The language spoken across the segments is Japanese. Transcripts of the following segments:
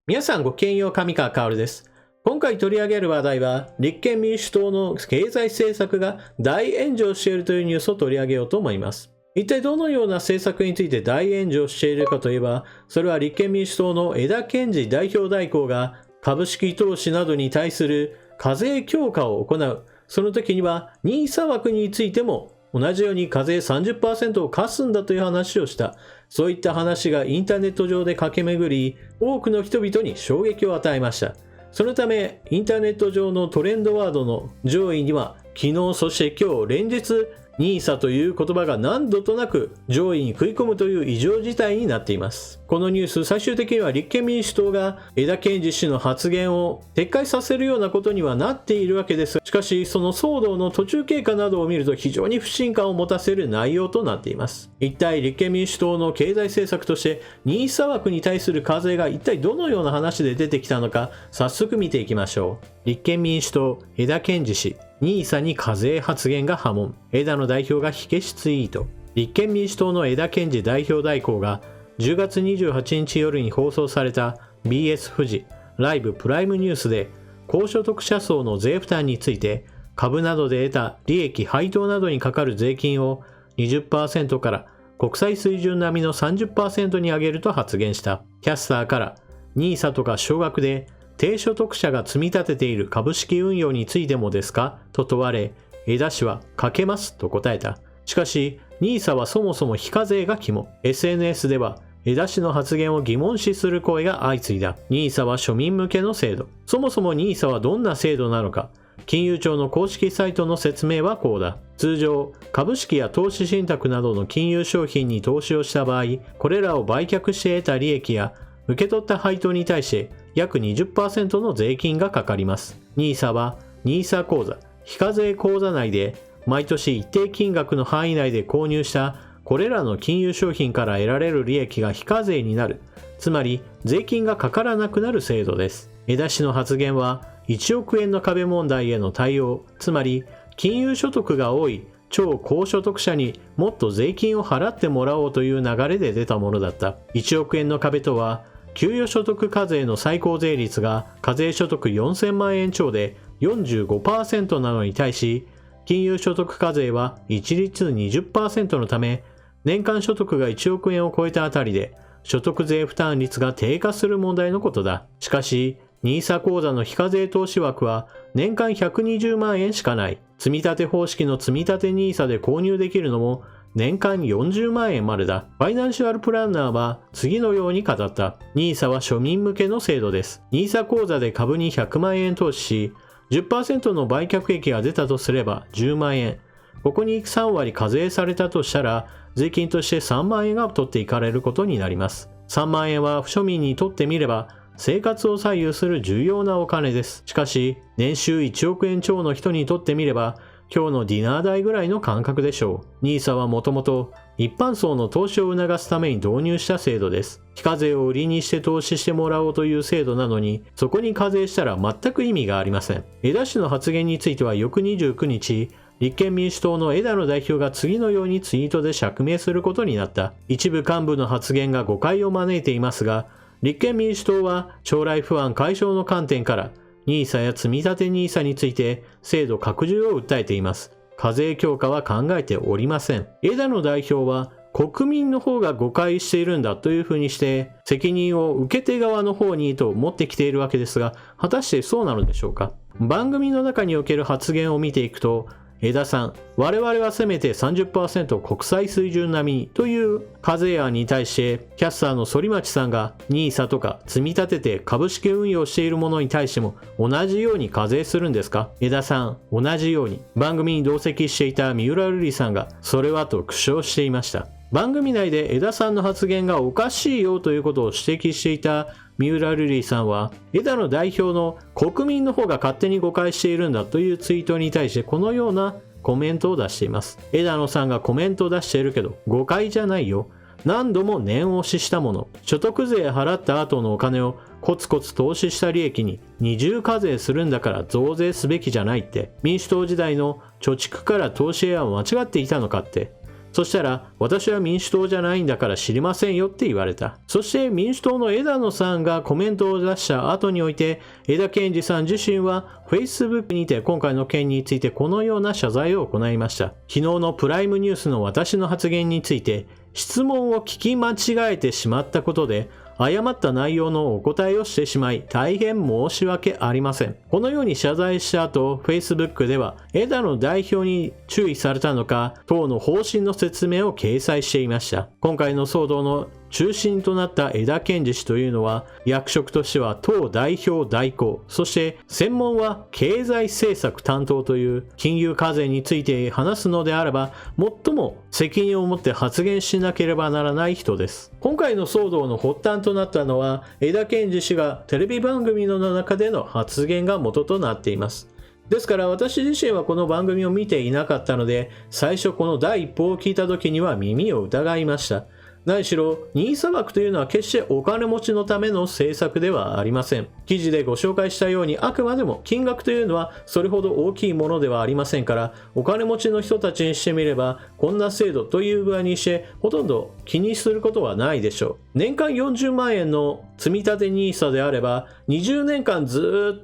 皆さんごきげんよう、上川薫です。今回取り上げる話題は、立憲民主党の経済政策が大炎上しているというニュースを取り上げようと思います。一体どのような政策について大炎上しているかといえば、それは立憲民主党の枝健二代表代行が株式投資などに対する課税強化を行う。その時には NISA 枠についても同じように課税 30% を課すんだという話をした。そういった話がインターネット上で駆け巡り、多くの人々に衝撃を与えました。そのため、インターネット上のトレンドワードの上位には、昨日そして今日連日、NISA という言葉が何度となく上位に食い込むという異常事態になっています。このニュース、最終的には立憲民主党が枝健二氏の発言を撤回させるようなことにはなっているわけです。しかし、その騒動の途中経過などを見ると非常に不信感を持たせる内容となっています。一体立憲民主党の経済政策として NISA 枠に対する課税が一体どのような話で出てきたのか、早速見ていきましょう。立憲民主党枝健二氏、NISA に課税発言が波紋。枝野代表が火消しツイート。立憲民主党の枝健二代表代行が10月28日夜に放送された BS フジライブプライムニュースで、高所得者層の税負担について株などで得た利益配当などにかかる税金を 20% から国際水準並みの 30% に上げると発言した。キャスターから NISA とか少額で低所得者が積み立てている株式運用についてもですかと問われ、枝氏はかけますと答えた。しかし NISA はそもそも非課税が肝。 SNS では枝氏の発言を疑問視する声が相次いだ。 NISA は庶民向けの制度。そもそも NISA はどんな制度なのか。金融庁の公式サイトの説明はこうだ。通常、株式や投資信託などの金融商品に投資をした場合、これらを売却して得た利益や受け取った配当に対して約 20% の税金がかかります。NISA は NISA 口座、非課税口座内で毎年一定金額の範囲内で購入したこれらの金融商品から得られる利益が非課税になる。つまり税金がかからなくなる制度です。枝氏の発言は1億円の壁問題への対応、つまり金融所得が多い超高所得者にもっと税金を払ってもらおうという流れで出たものだった。1億円の壁とは、給与所得課税の最高税率が課税所得4000万円超で 45% なのに対し、金融所得課税は一律 20% のため、年間所得が1億円を超えたあたりで、所得税負担率が低下する問題のことだ。しかし、NISA 口座の非課税投資枠は年間120万円しかない。積立方式の積立 NISA で購入できるのも年間40万円までだ。ファイナンシャルプランナーは次のように語った。NISA は庶民向けの制度です。NISA 口座で株に100万円投資し、10% の売却益が出たとすれば10万円。ここに3割課税されたとしたら、税金として3万円が取っていかれることになります。3万円は不庶民にとってみれば、生活を左右する重要なお金です。しかし、年収1億円超の人にとってみれば、今日のディナー代ぐらいの感覚でしょう。NISA はもともと一般層の投資を促すために導入した制度です。非課税を売りにして投資してもらおうという制度なのに、そこに課税したら全く意味がありません。枝氏の発言については翌29日、立憲民主党の枝野代表が次のようにツイートで釈明することになった。一部幹部の発言が誤解を招いていますが、立憲民主党は将来不安解消の観点から、NISA や積立 NISA について制度拡充を訴えています。課税強化は考えておりません。枝野代表は国民の方が誤解しているんだというふうにして責任を受け手側の方にと持ってきているわけですが、果たしてそうなのでしょうか。番組の中における発言を見ていくと、枝さん、我々はせめて 30% 国際水準並みという課税案に対して、キャスターの反町さんが NISA とか積み立てて株式運用しているものに対しても同じように課税するんですか。枝さん、同じように。番組に同席していた三浦瑠麗さんがそれはと苦笑していました。番組内で枝さんの発言がおかしいよということを指摘していた三浦瑠麗さんは、枝野代表の国民の方が勝手に誤解しているんだというツイートに対してこのようなコメントを出しています。枝野さんがコメントを出しているけど、誤解じゃないよ。何度も念押ししたもの。所得税払った後のお金をコツコツ投資した利益に二重課税するんだから増税すべきじゃないって。民主党時代の貯蓄から投資へは間違っていたのかって。そしたら、私は民主党じゃないんだから知りませんよって言われた。そして民主党の枝野さんがコメントを出した後において、枝健二さん自身は Facebook にて今回の件についてこのような謝罪を行いました。昨日のプライムニュースの私の発言について、質問を聞き間違えてしまったことで、誤った内容のお答えをしてしまい大変申し訳ありません。このように謝罪した後、Facebook では枝野代表に注意されたのか、党の方針の説明を掲載していました。今回の騒動の中心となった枝健二氏というのは、役職としては党代表代行、そして専門は経済政策担当という金融課税について話すのであれば、最も責任を持って発言しなければならない人です。今回の騒動の発端となったのは、枝健二氏がテレビ番組の中での発言が元となっています。ですから私自身はこの番組を見ていなかったので、最初この第一報を聞いた時には耳を疑いました。何しろ、NISA枠というのは決してお金持ちのための政策ではありません。記事でご紹介したように、あくまでも金額というのはそれほど大きいものではありませんから、お金持ちの人たちにしてみれば、こんな制度という具合にしてほとんど気にすることはないでしょう。年間40万円の積み立て NISA であれば、20年間ずっ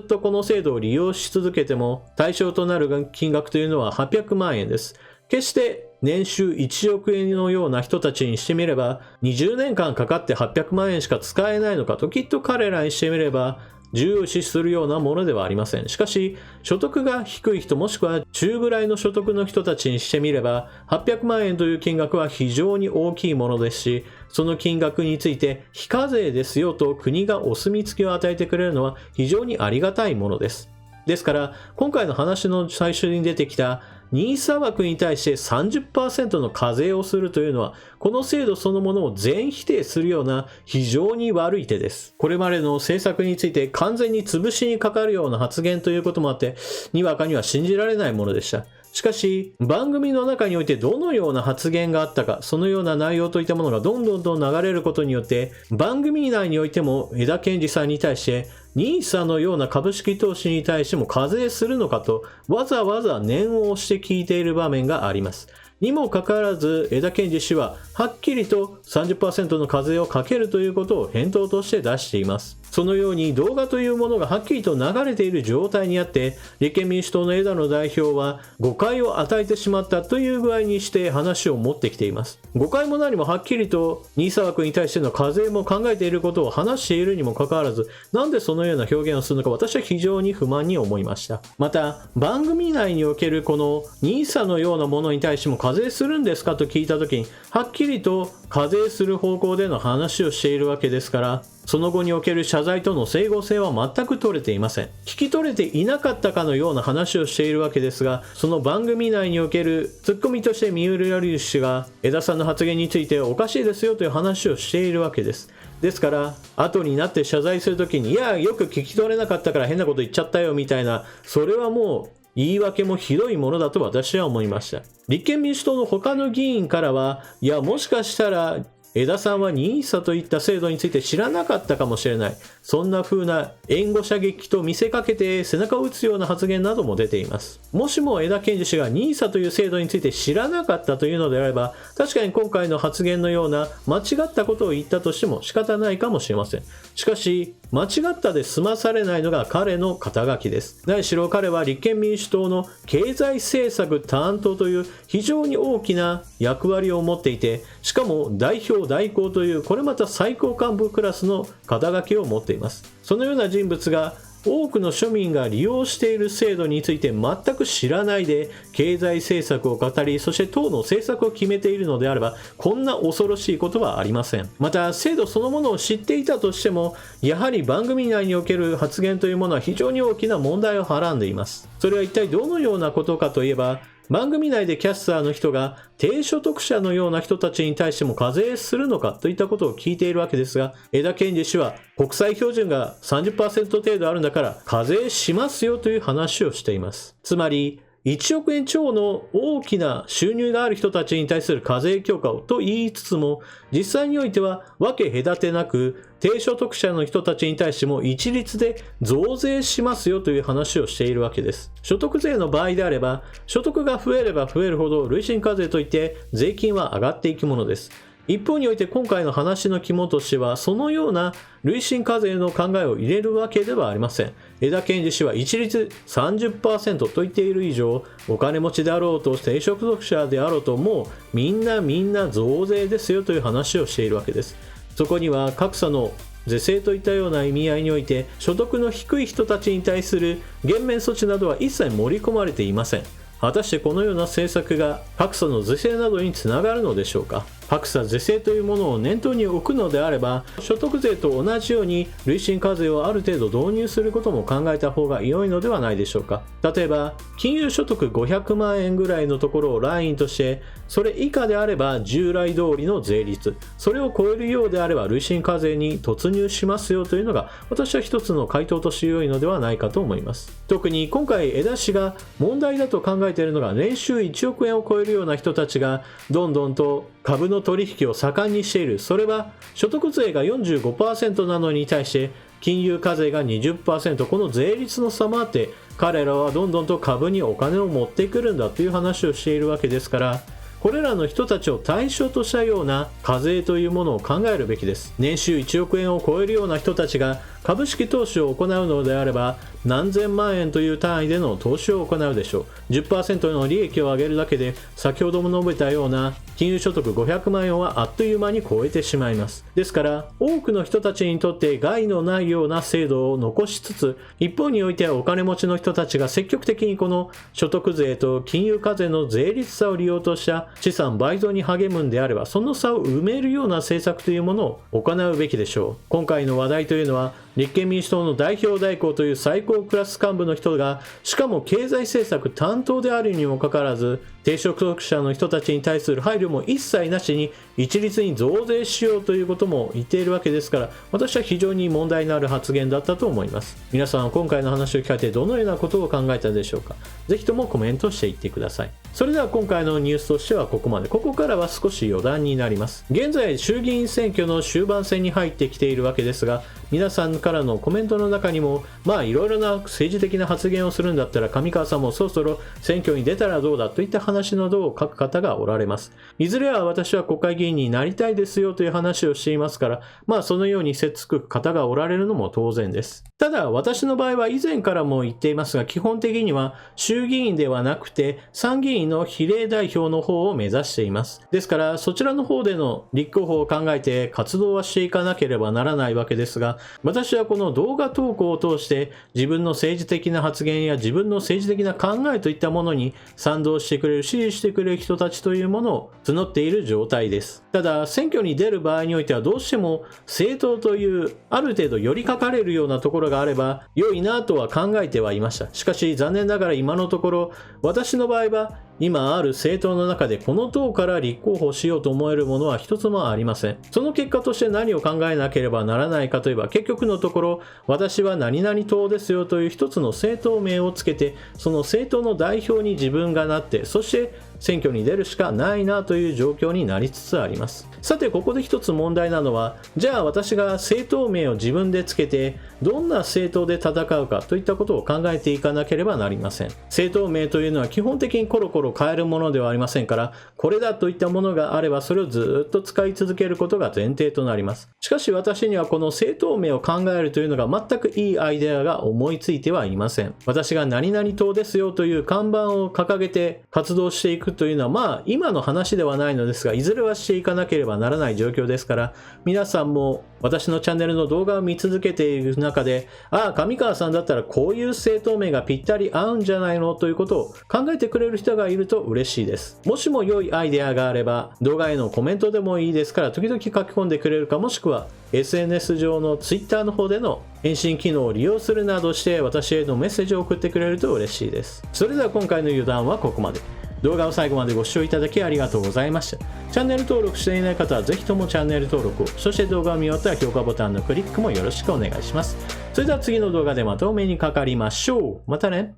とこの制度を利用し続けても、対象となる金額というのは800万円です。決して年収1億円のような人たちにしてみれば、20年間かかって800万円しか使えないのかと、きっと彼らにしてみれば重要視するようなものではありません。しかし、所得が低い人もしくは中ぐらいの所得の人たちにしてみれば、800万円という金額は非常に大きいものですし、その金額について非課税ですよと国がお墨付きを与えてくれるのは非常にありがたいものです。ですから、今回の話の最初に出てきたNISA枠に対して 30% の課税をするというのは、この制度そのものを全否定するような非常に悪い手です。これまでの政策について完全に潰しにかかるような発言ということもあって、にわかには信じられないものでした。しかし、番組の中においてどのような発言があったか、そのような内容といったものがどんどん流れることによって、番組内においても枝健二さんに対して、NISA のような株式投資に対しても課税するのかと、わざわざ念を押して聞いている場面があります。にもかかわらず、枝健二氏ははっきりと 30% の課税をかけるということを返答として出しています。そのように動画というものがはっきりと流れている状態にあって、立憲民主党の枝野代表は誤解を与えてしまったという具合にして話を持ってきています。誤解も何もはっきりとNISA枠に対しての課税も考えていることを話しているにもかかわらず、なんでそのような表現をするのか私は非常に不満に思いました。また、番組内におけるこのNISAのようなものに対しても課税するんですかと聞いたときに、はっきりと課税する方向での話をしているわけですから、その後における謝罪との整合性は全く取れていません。聞き取れていなかったかのような話をしているわけですが、その番組内におけるツッコミとして三浦瑠麗氏が枝さんの発言についておかしいですよという話をしているわけです。ですから、後になって謝罪するときに、いや、よく聞き取れなかったから変なこと言っちゃったよみたいな、それはもう、言い訳もひどいものだと私は思いました。立憲民主党の他の議員からは、いや、もしかしたら、枝さんはNISAといった制度について知らなかったかもしれない。そんな風な援護射撃と見せかけて背中を打つような発言なども出ています。もしも枝健二氏がNISAという制度について知らなかったというのであれば、確かに今回の発言のような間違ったことを言ったとしても仕方ないかもしれません。しかし、間違ったで済まされないのが彼の肩書きです。何しろ彼は立憲民主党の経済政策担当という非常に大きな役割を持っていて、しかも代表代行というこれまた最高幹部クラスの肩書きを持っています。そのような人物が多くの庶民が利用している制度について全く知らないで経済政策を語り、そして党の政策を決めているのであれば、こんな恐ろしいことはありません。また制度そのものを知っていたとしても、やはり番組内における発言というものは非常に大きな問題をはらんでいます。それは一体どのようなことかといえば、番組内でキャスターの人が低所得者のような人たちに対しても課税するのかといったことを聞いているわけですが、枝健二氏は国際標準が 30% 程度あるんだから課税しますよという話をしています。つまり1億円超の大きな収入がある人たちに対する課税強化をと言いつつも、実際においては分け隔てなく低所得者の人たちに対しても一律で増税しますよという話をしているわけです。所得税の場合であれば、所得が増えれば増えるほど累進課税といって税金は上がっていくものです。一方において今回の話の肝としては、そのような累進課税の考えを入れるわけではありません。枝健二氏は一律 30% と言っている以上、お金持ちであろうと低所得者であろうともうみんな増税ですよという話をしているわけです。そこには格差の是正といったような意味合いにおいて、所得の低い人たちに対する減免措置などは一切盛り込まれていません。果たしてこのような政策が格差の是正などにつながるのでしょうか。格差是正というものを念頭に置くのであれば、所得税と同じように累進課税をある程度導入することも考えた方が良いのではないでしょうか。例えば金融所得500万円ぐらいのところをラインとして、それ以下であれば従来通りの税率、それを超えるようであれば累進課税に突入しますよというのが、私は一つの回答として良いのではないかと思います。特に今回枝氏が問題だと考えているのが、年収1億円を超えるような人たちがどんどんと株の取引を盛んにしている。それは所得税が 45% なのに対して金融課税が 20%、 この税率の差もあって彼らはどんどんと株にお金を持ってくるんだという話をしているわけですから、これらの人たちを対象としたような課税というものを考えるべきです。年収1億円を超えるような人たちが株式投資を行うのであれば、何千万円という単位での投資を行うでしょう。 10% の利益を上げるだけで、先ほども述べたような金融所得500万円はあっという間に超えてしまいます。ですから多くの人たちにとって害のないような制度を残しつつ、一方においてはお金持ちの人たちが積極的にこの所得税と金融課税の税率差を利用とした資産倍増に励むんであれば、その差を埋めるような政策というものを行うべきでしょう。今回の話題というのは、立憲民主党の代表代行という最高クラス幹部の人が、しかも経済政策担当であるにもかかわらず、低所得者の人たちに対する配慮も一切なしに一律に増税しようということも言っているわけですから、私は非常に問題のある発言だったと思います。皆さんは今回の話を聞かれてどのようなことを考えたでしょうか。ぜひともコメントしていってください。それでは今回のニュースとしてはここまで。ここからは少し余談になります。現在衆議院選挙の終盤戦に入ってきているわけですが、皆さんからのコメントの中にも、いろいろな政治的な発言をするんだったら上川さんもそろそろ選挙に出たらどうだといった話などを書く方がおられます。いずれは私は国会議員になりたいですよという話をしていますから、そのようにせっつく方がおられるのも当然です。ただ私の場合は以前からも言っていますが、基本的には衆議院ではなくて参議院の比例代表の方を目指しています。ですからそちらの方での立候補を考えて活動はしていかなければならないわけですが、私はこの動画投稿を通して自分の政治的な発言や自分の政治的な考えといったものに賛同してくれる、支持してくれる人たちというものを募っている状態です。ただ選挙に出る場合においてはどうしても政党というある程度寄りかかれるようなところがあれば良いなとは考えてはいました。しかし残念ながら今のところ私の場合は今ある政党の中でこの党から立候補しようと思えるものは一つもありません。その結果として何を考えなければならないかといえば、結局のところ私は何々党ですよという一つの政党名をつけて、その政党の代表に自分がなって、そして選挙に出るしかないなという状況になりつつあります。さてここで一つ問題なのは、じゃあ私が政党名を自分でつけてどんな政党で戦うかといったことを考えていかなければなりません。政党名というのは基本的にコロコロ変えるものではありませんから、これだといったものがあればそれをずっと使い続けることが前提となります。しかし私にはこの政党名を考えるというのが全くいいアイデアが思いついてはいません。私が何々党ですよという看板を掲げて活動していくというのは今の話ではないのですが、いずれはしていかなければならない状況ですから、皆さんも私のチャンネルの動画を見続けている中で、上川さんだったらこういう政党名がぴったり合うんじゃないのということを考えてくれる人がいると嬉しいです。もしも良いアイデアがあれば動画へのコメントでもいいですから時々書き込んでくれるか、もしくは SNS 上の Twitter の方での返信機能を利用するなどして私へのメッセージを送ってくれると嬉しいです。それでは今回の余談はここまで。動画を最後までご視聴いただきありがとうございました。チャンネル登録していない方はぜひともチャンネル登録を、そして動画を見終わったら評価ボタンのクリックもよろしくお願いします。それでは次の動画でまたお目にかかりましょう。またね。